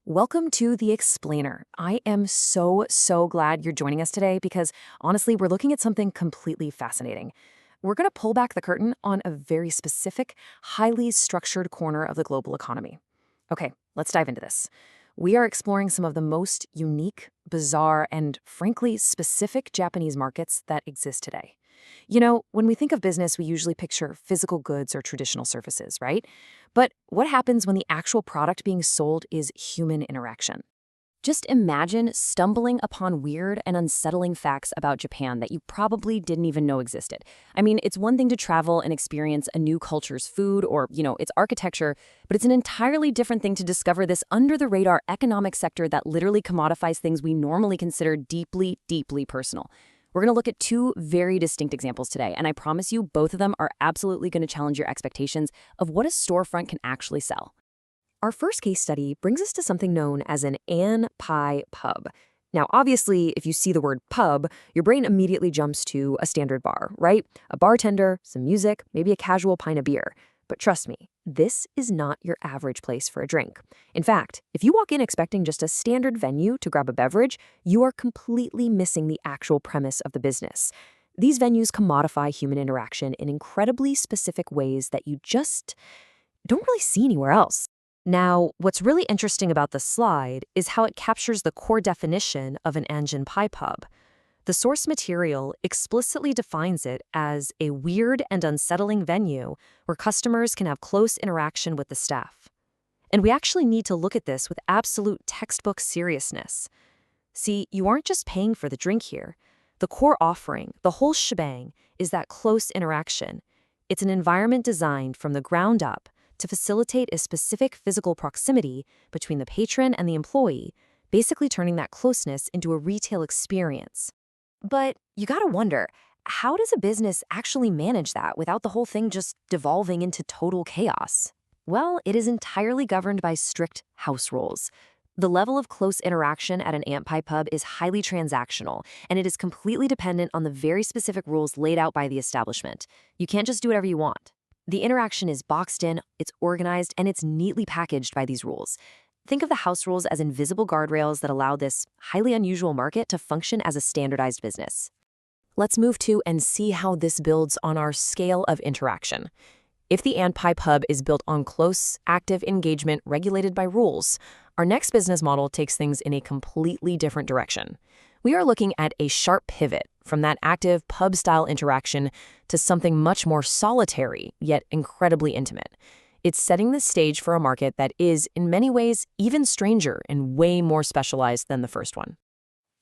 Welcome to The Explainer. I am so glad you're joining us today because honestly, we're looking at something completely fascinating. We're going to pull back the curtain on a very specific, highly structured corner of the global economy. Okay, let's dive into this. We are exploring some of the most unique, bizarre, and frankly specific Japanese markets that exist today. You know, when we think of business, we usually picture physical goods or traditional services, right? But what happens when the actual product being sold is human interaction? Just imagine stumbling upon weird and unsettling facts about Japan that you probably didn't even know existed. I mean, it's one thing to travel and experience a new culture's food or, its architecture, but it's an entirely different thing to discover this under-the-radar economic sector that literally commodifies things we normally consider deeply personal. We're going to look at two very distinct examples today, and I promise you both of them are absolutely going to challenge your expectations of what a storefront can actually sell. Our first case study brings us to something known as an An-Pai pub. Now, obviously, if you see the word pub, your brain immediately jumps to a standard bar, right? A bartender, some music, maybe a casual pint of beer. But trust me, this is not your average place for a drink. In fact, if you walk in expecting just a standard venue to grab a beverage, you are completely missing the actual premise of the business. These venues commodify human interaction in incredibly specific ways that you just don't really see anywhere else. Now, what's really interesting about the slide is how it captures the core definition of an Anjin Pai pub. The source material explicitly defines it as a weird and unsettling venue where customers can have close interaction with the staff. And we actually need to look at this with absolute textbook seriousness. See, you aren't just paying for the drink here. The core offering, the whole shebang, is that close interaction. It's an environment designed from the ground up to facilitate a specific physical proximity between the patron and the employee, basically turning that closeness into a retail experience. But you gotta wonder, how does a business actually manage that without the whole thing just devolving into total chaos? Well, it is entirely governed by strict house rules. The level of close interaction at an Ant Pie pub is highly transactional, and it is completely dependent on the very specific rules laid out by the establishment. You can't just do whatever you want. The interaction is boxed in, it's organized, and it's neatly packaged by these rules. Think of the house rules as invisible guardrails that allow this highly unusual market to function as a standardized business. Let's move to and see how this builds on our scale of interaction. If the Ant-Pie pub is built on close, active engagement regulated by rules, our next business model takes things in a completely different direction. We are looking at a sharp pivot from that active pub-style interaction to something much more solitary, yet incredibly intimate. It's setting the stage for a market that is, in many ways, even stranger and way more specialized than the first one.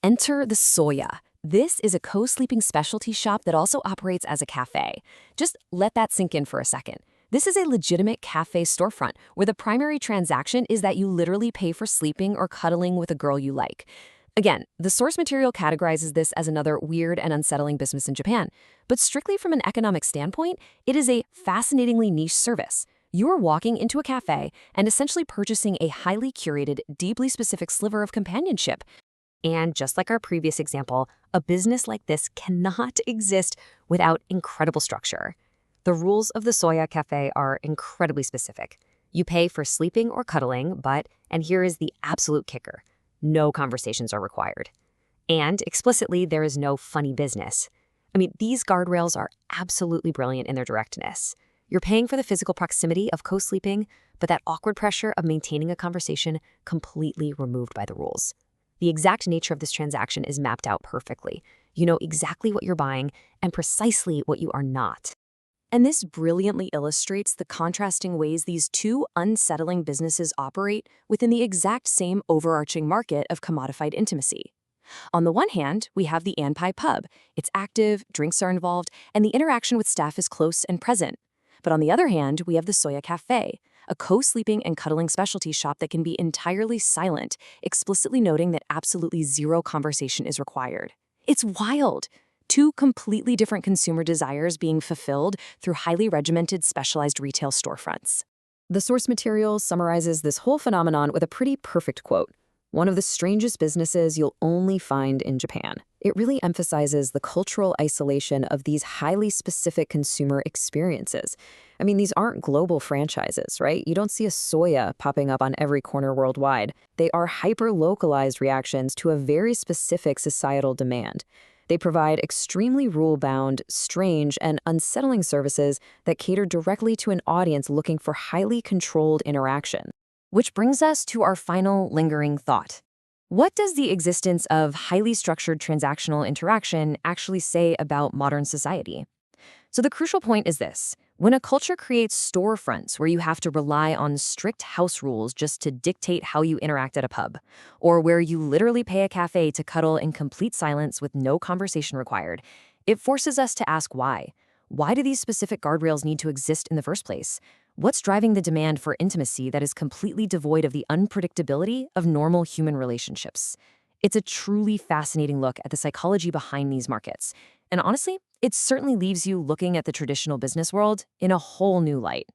Enter the Soya. This is a co-sleeping specialty shop that also operates as a cafe. Just let that sink in for a second. This is a legitimate cafe storefront where the primary transaction is that you literally pay for sleeping or cuddling with a girl you like. Again, the source material categorizes this as another weird and unsettling business in Japan, but strictly from an economic standpoint, it is a fascinatingly niche service. You are walking into a cafe and essentially purchasing a highly curated, deeply specific sliver of companionship. And just like our previous example, a business like this cannot exist without incredible structure. The rules of the Soya Cafe are incredibly specific. You pay for sleeping or cuddling, but, and here is the absolute kicker, no conversations are required. And explicitly, there is no funny business. I mean, these guardrails are absolutely brilliant in their directness. You're paying for the physical proximity of co-sleeping, but that awkward pressure of maintaining a conversation completely removed by the rules. The exact nature of this transaction is mapped out perfectly. You know exactly what you're buying and precisely what you are not. And this brilliantly illustrates the contrasting ways these two unsettling businesses operate within the exact same overarching market of commodified intimacy. On the one hand, we have the An-Pai pub. It's active, drinks are involved, and the interaction with staff is close and present. But on the other hand, we have the Soya Cafe, a co-sleeping and cuddling specialty shop that can be entirely silent, explicitly noting that absolutely zero conversation is required. It's wild. Two completely different consumer desires being fulfilled through highly regimented, specialized retail storefronts. The source material summarizes this whole phenomenon with a pretty perfect quote. One of the strangest businesses you'll only find in Japan. It really emphasizes the cultural isolation of these highly specific consumer experiences. I mean, these aren't global franchises, right? You don't see a soya popping up on every corner worldwide. They are hyper-localized reactions to a very specific societal demand. They provide extremely rule-bound, strange, and unsettling services that cater directly to an audience looking for highly controlled interaction. Which brings us to our final lingering thought. What does the existence of highly structured transactional interaction actually say about modern society? So the crucial point is this. When a culture creates storefronts where you have to rely on strict house rules just to dictate how you interact at a pub, or where you literally pay a cafe to cuddle in complete silence with no conversation required, it forces us to ask why. Why do these specific guardrails need to exist in the first place? What's driving the demand for intimacy that is completely devoid of the unpredictability of normal human relationships? It's a truly fascinating look at the psychology behind these markets. And honestly, it certainly leaves you looking at the traditional business world in a whole new light.